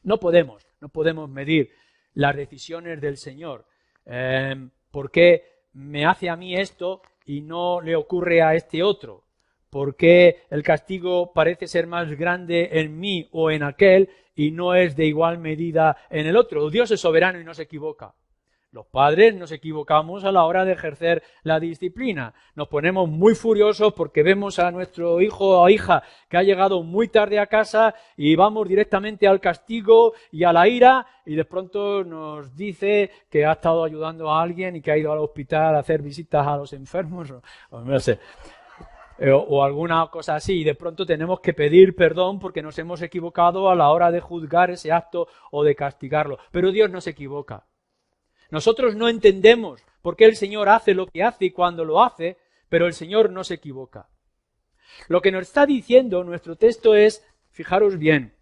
No podemos medir las decisiones del Señor. ¿Por qué me hace a mí esto y no le ocurre a este otro? ¿Por qué el castigo parece ser más grande en mí o en aquel y no es de igual medida en el otro? Dios es soberano y no se equivoca. Los padres nos equivocamos a la hora de ejercer la disciplina. Nos ponemos muy furiosos porque vemos a nuestro hijo o hija que ha llegado muy tarde a casa y vamos directamente al castigo y a la ira y de pronto nos dice que ha estado ayudando a alguien y que ha ido al hospital a hacer visitas a los enfermos o no sé. O alguna cosa así, y de pronto tenemos que pedir perdón porque nos hemos equivocado a la hora de juzgar ese acto o de castigarlo. Pero Dios no se equivoca. Nosotros no entendemos por qué el Señor hace lo que hace y cuando lo hace, pero el Señor no se equivoca. Lo que nos está diciendo nuestro texto es, fijaros bien,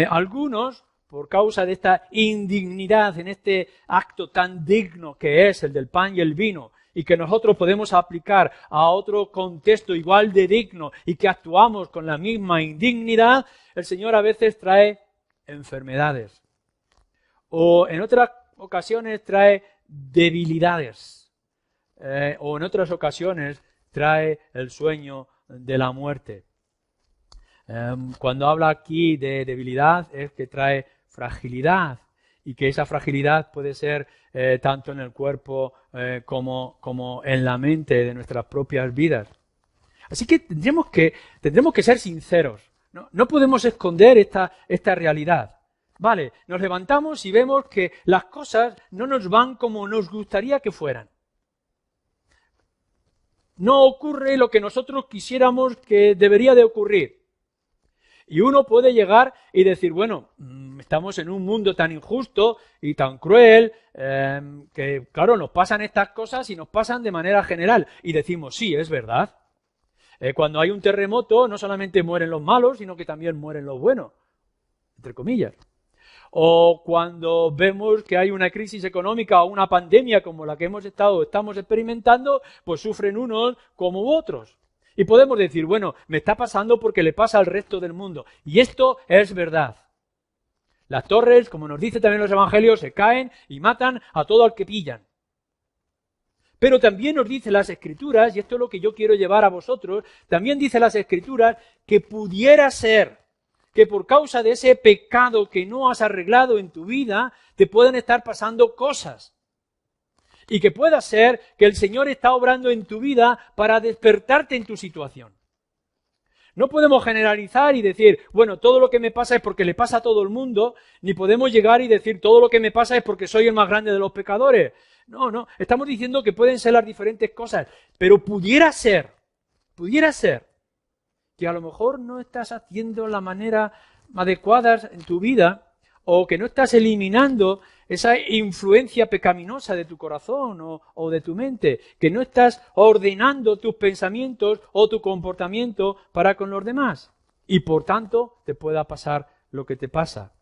algunos, por causa de esta indignidad en este acto tan digno que es el del pan y el vino, y que nosotros podemos aplicar a otro contexto igual de digno y que actuamos con la misma indignidad, el Señor a veces trae enfermedades. O en otras ocasiones trae debilidades. O en otras ocasiones trae el sueño de la muerte. Cuando habla aquí de debilidad es que trae fragilidad. Y que esa fragilidad puede ser tanto en el cuerpo como en la mente de nuestras propias vidas. Así que tendremos que ser sinceros. No podemos esconder esta realidad. Vale, nos levantamos y vemos que las cosas no nos van como nos gustaría que fueran. No ocurre lo que nosotros quisiéramos que debería de ocurrir. Y uno puede llegar y decir, bueno, estamos en un mundo tan injusto y tan cruel que, claro, nos pasan estas cosas y nos pasan de manera general. Y decimos, sí, es verdad. Cuando hay un terremoto, no solamente mueren los malos, sino que también mueren los buenos, entre comillas. O cuando vemos que hay una crisis económica o una pandemia como la que estamos experimentando, pues sufren unos como otros. Y podemos decir, bueno, me está pasando porque le pasa al resto del mundo. Y esto es verdad. Las torres, como nos dice también los evangelios, se caen y matan a todo al que pillan. Pero también nos dice las Escrituras, y esto es lo que yo quiero llevar a vosotros, también dice las Escrituras que pudiera ser que por causa de ese pecado que no has arreglado en tu vida, te pueden estar pasando cosas. Y que pueda ser que el Señor está obrando en tu vida para despertarte en tu situación. No podemos generalizar y decir, bueno, todo lo que me pasa es porque le pasa a todo el mundo, ni podemos llegar y decir, todo lo que me pasa es porque soy el más grande de los pecadores. No, estamos diciendo que pueden ser las diferentes cosas, pero pudiera ser que a lo mejor no estás haciendo la manera adecuada en tu vida o que no estás eliminando esa influencia pecaminosa de tu corazón o de tu mente, que no estás ordenando tus pensamientos o tu comportamiento para con los demás y por tanto te pueda pasar lo que te pasa.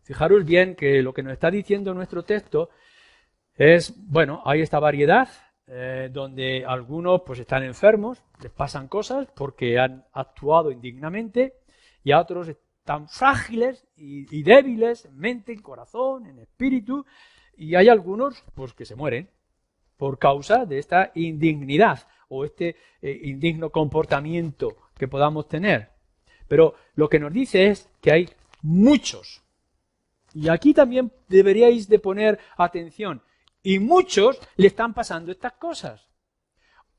Fijaros bien que lo que nos está diciendo nuestro texto es, bueno, hay esta variedad donde algunos pues están enfermos, les pasan cosas porque han actuado indignamente y a otros están frágiles y débiles en mente, en corazón, en espíritu y hay algunos pues que se mueren por causa de esta indignidad o este indigno comportamiento que podamos tener. Pero lo que nos dice es que hay muchos y aquí también deberíais de poner atención. Y muchos le están pasando estas cosas.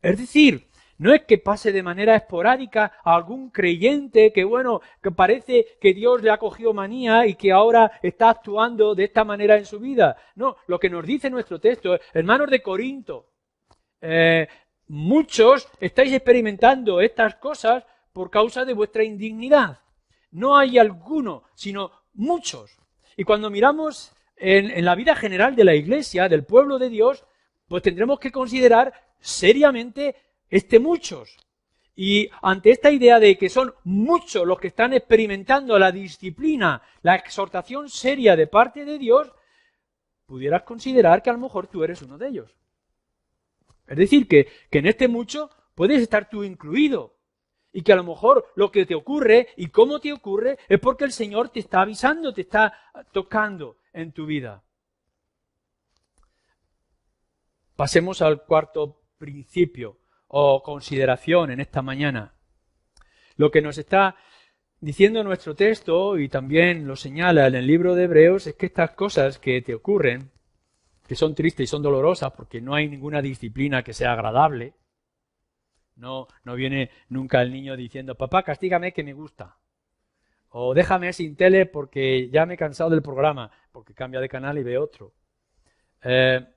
Es decir, no es que pase de manera esporádica a algún creyente que, bueno, que parece que Dios le ha cogido manía y que ahora está actuando de esta manera en su vida. No, lo que nos dice nuestro texto, hermanos de Corinto, muchos estáis experimentando estas cosas por causa de vuestra indignidad. No hay alguno, sino muchos. Y cuando miramos en la vida general de la Iglesia, del pueblo de Dios, pues tendremos que considerar seriamente muchos. Y ante esta idea de que son muchos los que están experimentando la disciplina, la exhortación seria de parte de Dios, pudieras considerar que a lo mejor tú eres uno de ellos. Es decir, que en este mucho puedes estar tú incluido. Y que a lo mejor lo que te ocurre y cómo te ocurre es porque el Señor te está avisando, te está tocando en tu vida. Pasemos al cuarto principio o consideración en esta mañana. Lo que nos está diciendo nuestro texto, y también lo señala en el libro de Hebreos, es que estas cosas que te ocurren, que son tristes y son dolorosas porque no hay ninguna disciplina que sea agradable. No viene nunca el niño diciendo, papá, castígame que me gusta. O déjame sin tele porque ya me he cansado del programa, porque cambia de canal y ve otro.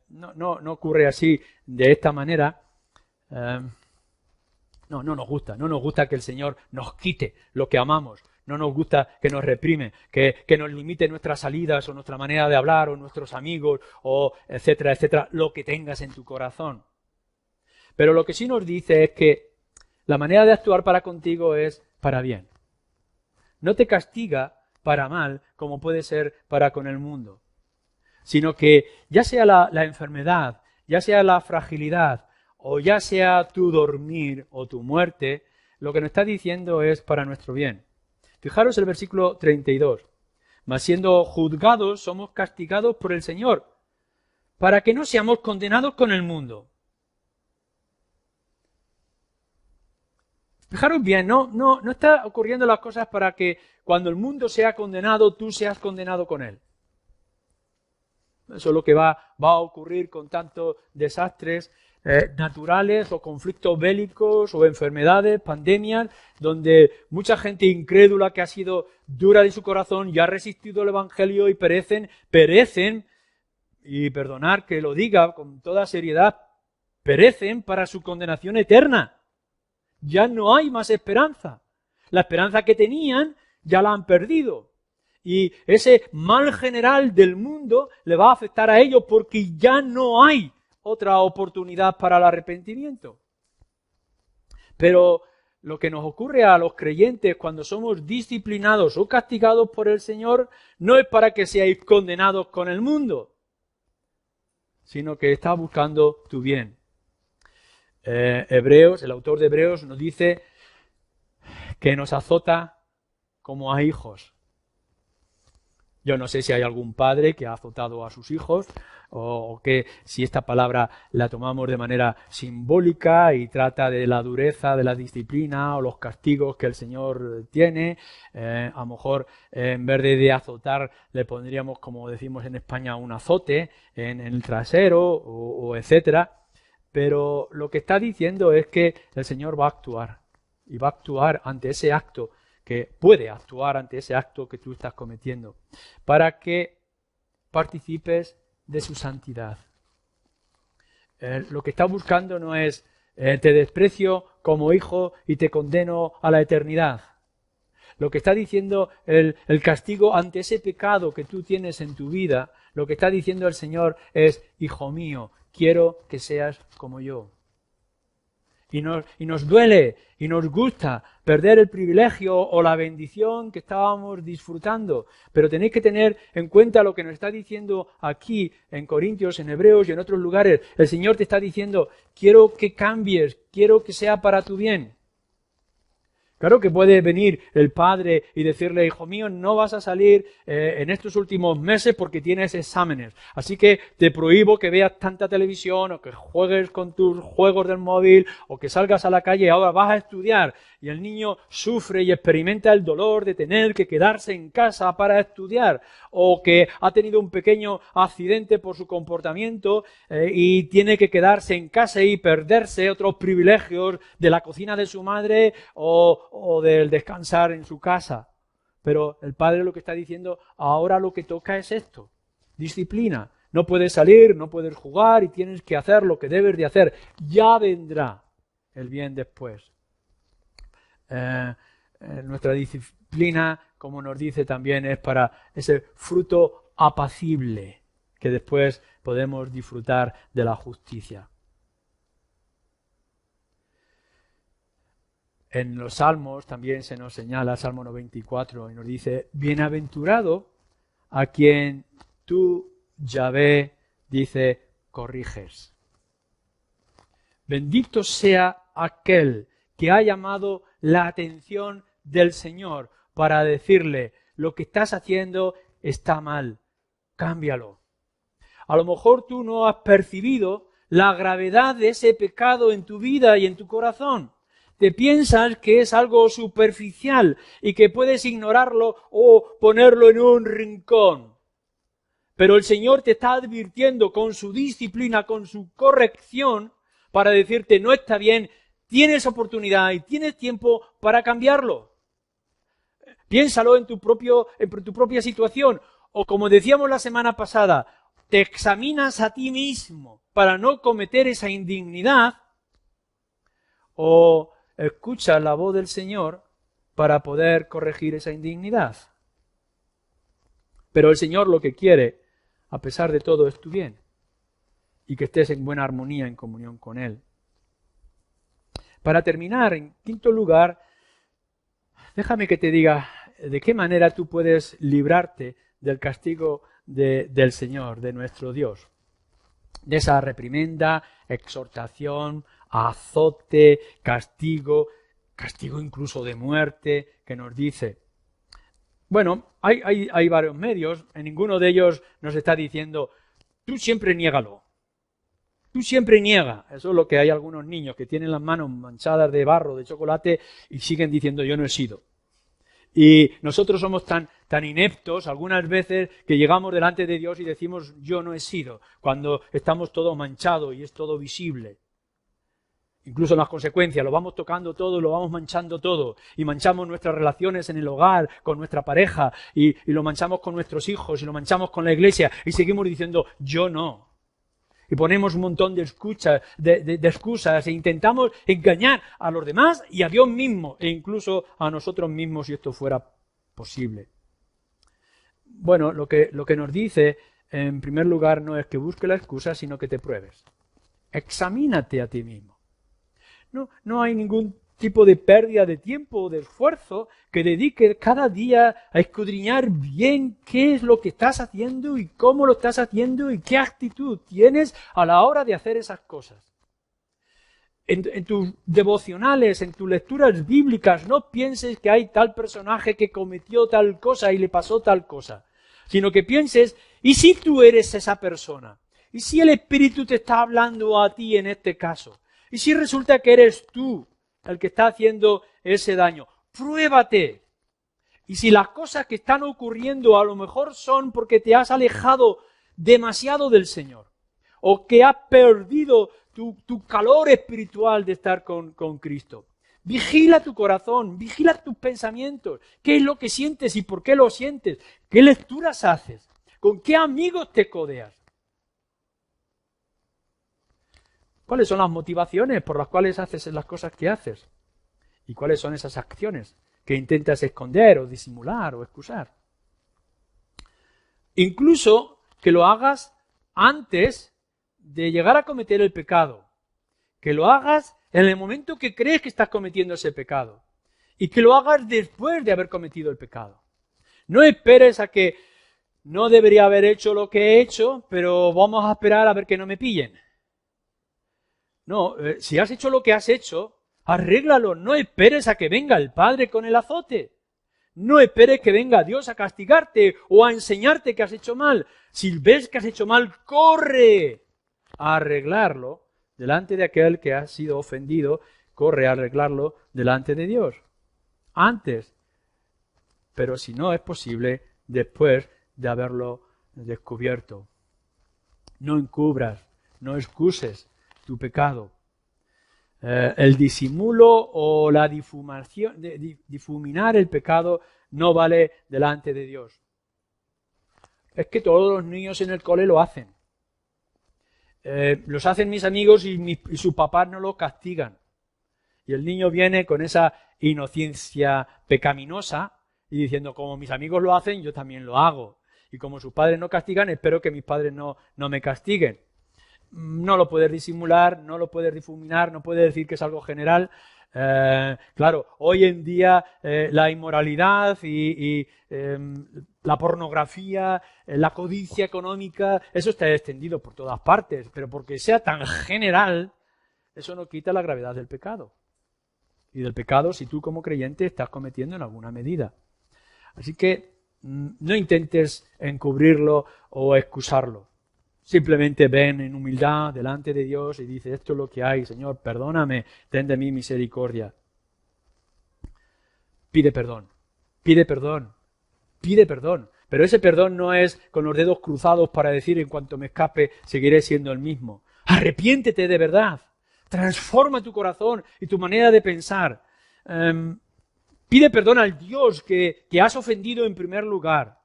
No ocurre así de esta manera. No nos gusta que el Señor nos quite lo que amamos. No nos gusta que nos reprime, que nos limite nuestras salidas o nuestra manera de hablar o nuestros amigos o etcétera, etcétera, lo que tengas en tu corazón. Pero lo que sí nos dice es que la manera de actuar para contigo es para bien. No te castiga para mal como puede ser para con el mundo, sino que ya sea la enfermedad, ya sea la fragilidad o ya sea tu dormir o tu muerte, lo que nos está diciendo es para nuestro bien. Fijaros el versículo 32. Mas siendo juzgados somos castigados por el Señor, para que no seamos condenados con el mundo. Fijaros bien, no está ocurriendo las cosas para que cuando el mundo sea condenado, tú seas condenado con él. Eso es lo que va a ocurrir con tantos desastres naturales o conflictos bélicos o enfermedades, pandemias, donde mucha gente incrédula que ha sido dura de su corazón y ha resistido el Evangelio y perecen, y perdonar que lo diga con toda seriedad, perecen para su condenación eterna. Ya no hay más esperanza. La esperanza que tenían ya la han perdido. Y ese mal general del mundo le va a afectar a ellos porque ya no hay otra oportunidad para el arrepentimiento. Pero lo que nos ocurre a los creyentes cuando somos disciplinados o castigados por el Señor no es para que seáis condenados con el mundo, sino que está buscando tu bien. El autor de Hebreos nos dice que nos azota como a hijos. Yo no sé si hay algún padre que ha azotado a sus hijos o que si esta palabra la tomamos de manera simbólica y trata de la dureza de la disciplina o los castigos que el Señor tiene. A lo mejor en vez de azotar le pondríamos, como decimos en España, un azote en el trasero o etcétera. Pero lo que está diciendo es que el Señor va a actuar y va a actuar ante ese acto, que puede actuar ante ese acto que tú estás cometiendo, para que participes de su santidad. Lo que está buscando no es te desprecio como hijo y te condeno a la eternidad. Lo que está diciendo el castigo ante ese pecado que tú tienes en tu vida, lo que está diciendo el Señor es, hijo mío, quiero que seas como yo. Y nos duele y nos gusta perder el privilegio o la bendición que estábamos disfrutando. Pero tenéis que tener en cuenta lo que nos está diciendo aquí en Corintios, en Hebreos y en otros lugares. El Señor te está diciendo, quiero que cambies, quiero que sea para tu bien. Claro que puede venir el padre y decirle, hijo mío, no vas a salir en estos últimos meses porque tienes exámenes. Así que te prohíbo que veas tanta televisión o que juegues con tus juegos del móvil o que salgas a la calle y ahora vas a estudiar. Y el niño sufre y experimenta el dolor de tener que quedarse en casa para estudiar. O que ha tenido un pequeño accidente por su comportamiento y tiene que quedarse en casa y perderse otros privilegios de la cocina de su madre o del descansar en su casa. Pero el padre lo que está diciendo, ahora lo que toca es esto, disciplina. No puedes salir, no puedes jugar y tienes que hacer lo que debes de hacer. Ya vendrá el bien después. Nuestra disciplina, como nos dice también, es para ese fruto apacible que después podemos disfrutar de la justicia. En los Salmos también se nos señala, Salmo 94, y nos dice, bienaventurado a quien tú, Yahvé, dice, corriges. Bendito sea aquel que ha llamado la atención del Señor para decirle, lo que estás haciendo está mal, cámbialo. A lo mejor tú no has percibido la gravedad de ese pecado en tu vida y en tu corazón. Te piensas que es algo superficial y que puedes ignorarlo o ponerlo en un rincón. Pero el Señor te está advirtiendo con su disciplina, con su corrección, para decirte, no está bien, tienes oportunidad y tienes tiempo para cambiarlo. Piénsalo en tu propia situación. O como decíamos la semana pasada, te examinas a ti mismo para no cometer esa indignidad, o escuchas la voz del Señor para poder corregir esa indignidad. Pero el Señor lo que quiere, a pesar de todo, es tu bien y que estés en buena armonía, en comunión con Él. Para terminar, en quinto lugar, déjame que te diga de qué manera tú puedes librarte del castigo del Señor, de nuestro Dios. De esa reprimenda, exhortación, azote, castigo incluso de muerte que nos dice. Bueno, hay varios medios, en ninguno de ellos nos está diciendo, tú siempre niégalo. Tú siempre niega. Eso es lo que hay algunos niños que tienen las manos manchadas de barro, de chocolate y siguen diciendo yo no he sido. Y nosotros somos tan ineptos algunas veces que llegamos delante de Dios y decimos yo no he sido, cuando estamos todo manchado y es todo visible. Incluso en las consecuencias, lo vamos tocando todo, lo vamos manchando todo. Y manchamos nuestras relaciones en el hogar, con nuestra pareja, y lo manchamos con nuestros hijos, y lo manchamos con la iglesia, y seguimos diciendo yo no. Y ponemos un montón de excusas e intentamos engañar a los demás y a Dios mismo e incluso a nosotros mismos si esto fuera posible. Bueno, lo que nos dice en primer lugar no es que busque la excusa, sino que te pruebes. Examínate a ti mismo. No hay ningún tipo de pérdida de tiempo o de esfuerzo que dedique cada día a escudriñar bien qué es lo que estás haciendo y cómo lo estás haciendo y qué actitud tienes a la hora de hacer esas cosas. En tus devocionales, en tus lecturas bíblicas, no pienses que hay tal personaje que cometió tal cosa y le pasó tal cosa, sino que pienses, ¿y si tú eres esa persona? ¿Y si el Espíritu te está hablando a ti en este caso? ¿Y si resulta que eres tú el que está haciendo ese daño? Pruébate. Y si las cosas que están ocurriendo a lo mejor son porque te has alejado demasiado del Señor, o que has perdido tu calor espiritual de estar con Cristo, vigila tu corazón, vigila tus pensamientos. ¿Qué es lo que sientes y por qué lo sientes? ¿Qué lecturas haces? ¿Con qué amigos te codeas? ¿Cuáles son las motivaciones por las cuales haces las cosas que haces? ¿Y cuáles son esas acciones que intentas esconder o disimular o excusar? Incluso que lo hagas antes de llegar a cometer el pecado. Que lo hagas en el momento que crees que estás cometiendo ese pecado. Y que lo hagas después de haber cometido el pecado. No esperes a que no debería haber hecho lo que he hecho, pero vamos a esperar a ver que no me pillen. No, si has hecho lo que has hecho, arréglalo. No esperes a que venga el Padre con el azote. No esperes que venga Dios a castigarte o a enseñarte que has hecho mal. Si ves que has hecho mal, corre a arreglarlo delante de aquel que ha sido ofendido. Corre a arreglarlo delante de Dios. Antes. Pero si no es posible, después de haberlo descubierto. No encubras, no excuses tu pecado. El disimulo o la difuminación, difuminar el pecado no vale delante de Dios. Es que todos los niños en el cole lo hacen. Los hacen mis amigos y sus papás no lo castigan. Y el niño viene con esa inocencia pecaminosa y diciendo, como mis amigos lo hacen, yo también lo hago. Y como sus padres no castigan, espero que mis padres no me castiguen. No lo puedes disimular, no lo puedes difuminar, no puedes decir que es algo general. Claro, hoy en día la inmoralidad y la pornografía, la codicia económica, eso está extendido por todas partes, pero porque sea tan general, eso no quita la gravedad del pecado. y del pecado si tú como creyente estás cometiendo en alguna medida. Así que no intentes encubrirlo o excusarlo. Simplemente ven en humildad delante de Dios y dice, esto es lo que hay, Señor, perdóname, ten de mí misericordia. Pide perdón, pide perdón, pide perdón. Pero ese perdón no es con los dedos cruzados para decir en cuanto me escape seguiré siendo el mismo. Arrepiéntete de verdad. Transforma tu corazón y tu manera de pensar. Pide perdón al Dios que has ofendido en primer lugar.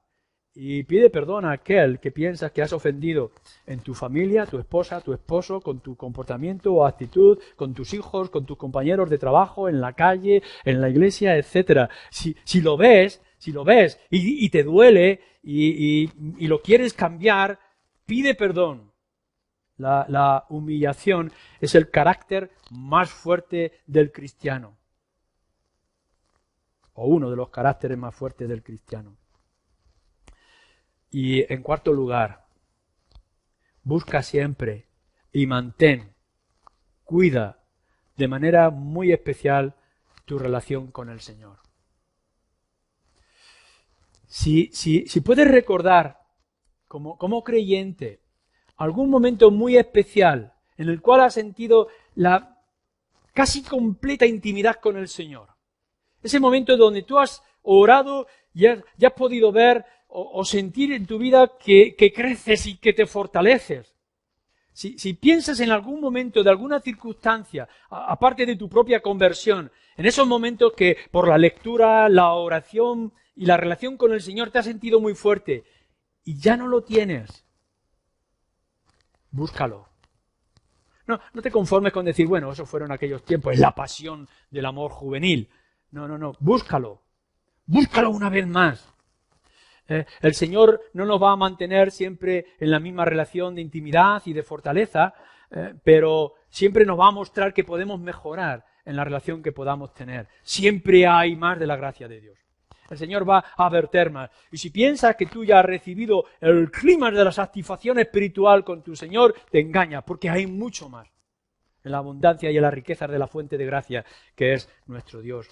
Y pide perdón a aquel que piensas que has ofendido en tu familia, tu esposa, tu esposo, con tu comportamiento o actitud, con tus hijos, con tus compañeros de trabajo, en la calle, en la iglesia, etc. Si lo ves y te duele y lo quieres cambiar, pide perdón. La humillación es el carácter más fuerte del cristiano. O uno de los caracteres más fuertes del cristiano. Y en cuarto lugar, busca siempre y cuida de manera muy especial tu relación con el Señor. Si puedes recordar como creyente algún momento muy especial en el cual has sentido la casi completa intimidad con el Señor, ese momento donde tú has orado y has podido ver o sentir en tu vida que creces y que te fortaleces. Si piensas en algún momento de alguna circunstancia, aparte de tu propia conversión, en esos momentos que por la lectura, la oración y la relación con el Señor te has sentido muy fuerte y ya no lo tienes, búscalo. No te conformes con decir, bueno, esos fueron aquellos tiempos, es la pasión del amor juvenil. No, búscalo una vez más. El Señor no nos va a mantener siempre en la misma relación de intimidad y de fortaleza, pero siempre nos va a mostrar que podemos mejorar en la relación que podamos tener. Siempre hay más de la gracia de Dios. El Señor va a verter más. Y si piensas que tú ya has recibido el clímax de la satisfacción espiritual con tu Señor, te engañas, porque hay mucho más en la abundancia y en las riquezas de la fuente de gracia que es nuestro Dios.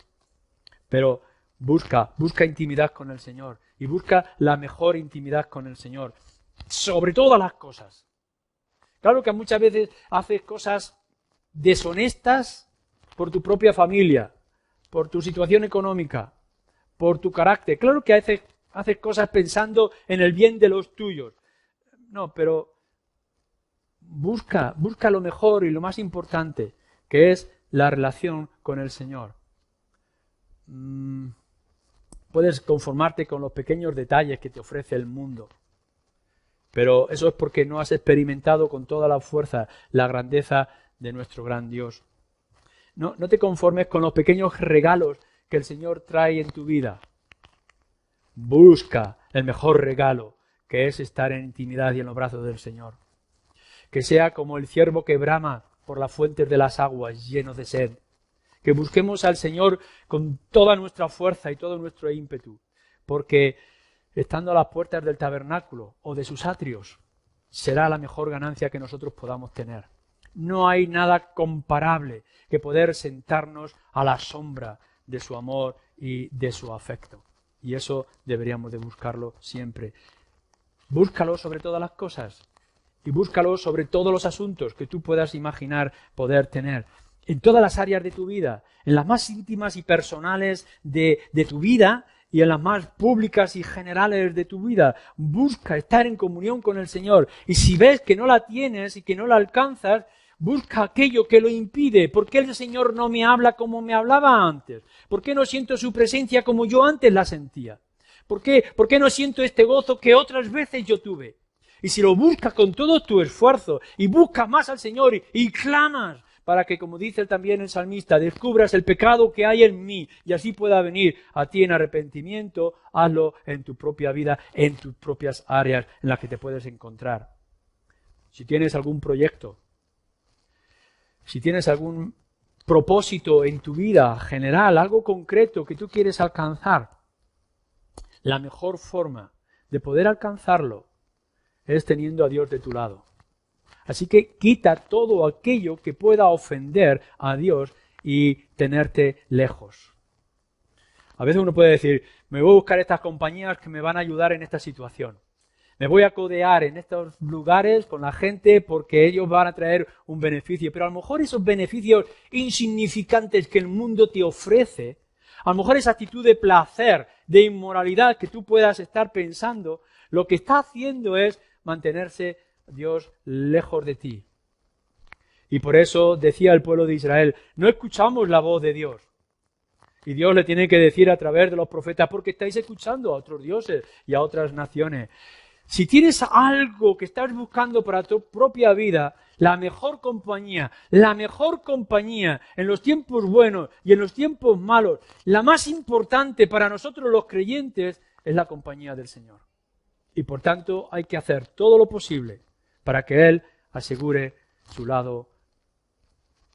Pero busca intimidad con el Señor y busca la mejor intimidad con el Señor, sobre todas las cosas. Claro que muchas veces haces cosas deshonestas por tu propia familia, por tu situación económica, por tu carácter. Claro que haces cosas pensando en el bien de los tuyos. No, pero busca lo mejor y lo más importante, que es la relación con el Señor. Puedes conformarte con los pequeños detalles que te ofrece el mundo, pero eso es porque no has experimentado con toda la fuerza la grandeza de nuestro gran Dios. No te conformes con los pequeños regalos que el Señor trae en tu vida. Busca el mejor regalo, que es estar en intimidad y en los brazos del Señor. Que sea como el ciervo que brama por las fuentes de las aguas, lleno de sed. Que busquemos al Señor con toda nuestra fuerza y todo nuestro ímpetu, porque estando a las puertas del tabernáculo o de sus atrios, será la mejor ganancia que nosotros podamos tener. No hay nada comparable que poder sentarnos a la sombra de su amor y de su afecto. Y eso deberíamos de buscarlo siempre. Búscalo sobre todas las cosas y búscalo sobre todos los asuntos que tú puedas imaginar poder tener. En todas las áreas de tu vida, en las más íntimas y personales de tu vida y en las más públicas y generales de tu vida. Busca estar en comunión con el Señor. Y si ves que no la tienes y que no la alcanzas, busca aquello que lo impide. ¿Por qué el Señor no me habla como me hablaba antes? ¿Por qué no siento su presencia como yo antes la sentía? ¿Por qué no siento este gozo que otras veces yo tuve? Y si lo buscas con todo tu esfuerzo y buscas más al Señor y clamas para que, como dice también el salmista, descubras el pecado que hay en mí y así pueda venir a ti en arrepentimiento, hazlo en tu propia vida, en tus propias áreas en las que te puedes encontrar. Si tienes algún proyecto, si tienes algún propósito en tu vida general, algo concreto que tú quieres alcanzar, la mejor forma de poder alcanzarlo es teniendo a Dios de tu lado. Así que quita todo aquello que pueda ofender a Dios y tenerte lejos. A veces uno puede decir, me voy a buscar estas compañías que me van a ayudar en esta situación. Me voy a codear en estos lugares con la gente porque ellos van a traer un beneficio. Pero a lo mejor esos beneficios insignificantes que el mundo te ofrece, a lo mejor esa actitud de placer, de inmoralidad que tú puedas estar pensando, lo que está haciendo es mantenerse Dios lejos de ti. Y por eso decía el pueblo de Israel, no escuchamos la voz de Dios. Y Dios le tiene que decir a través de los profetas, porque estáis escuchando a otros dioses y a otras naciones. Si tienes algo que estás buscando para tu propia vida, la mejor compañía en los tiempos buenos y en los tiempos malos, la más importante para nosotros los creyentes es la compañía del Señor. Y por tanto hay que hacer todo lo posible para que Él asegure su lado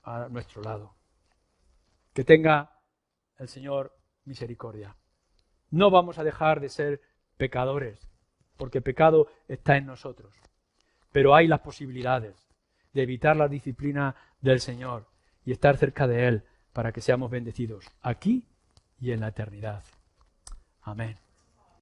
a nuestro lado. Que tenga el Señor misericordia. No vamos a dejar de ser pecadores, porque el pecado está en nosotros. Pero hay las posibilidades de evitar la disciplina del Señor y estar cerca de Él para que seamos bendecidos aquí y en la eternidad. Amén.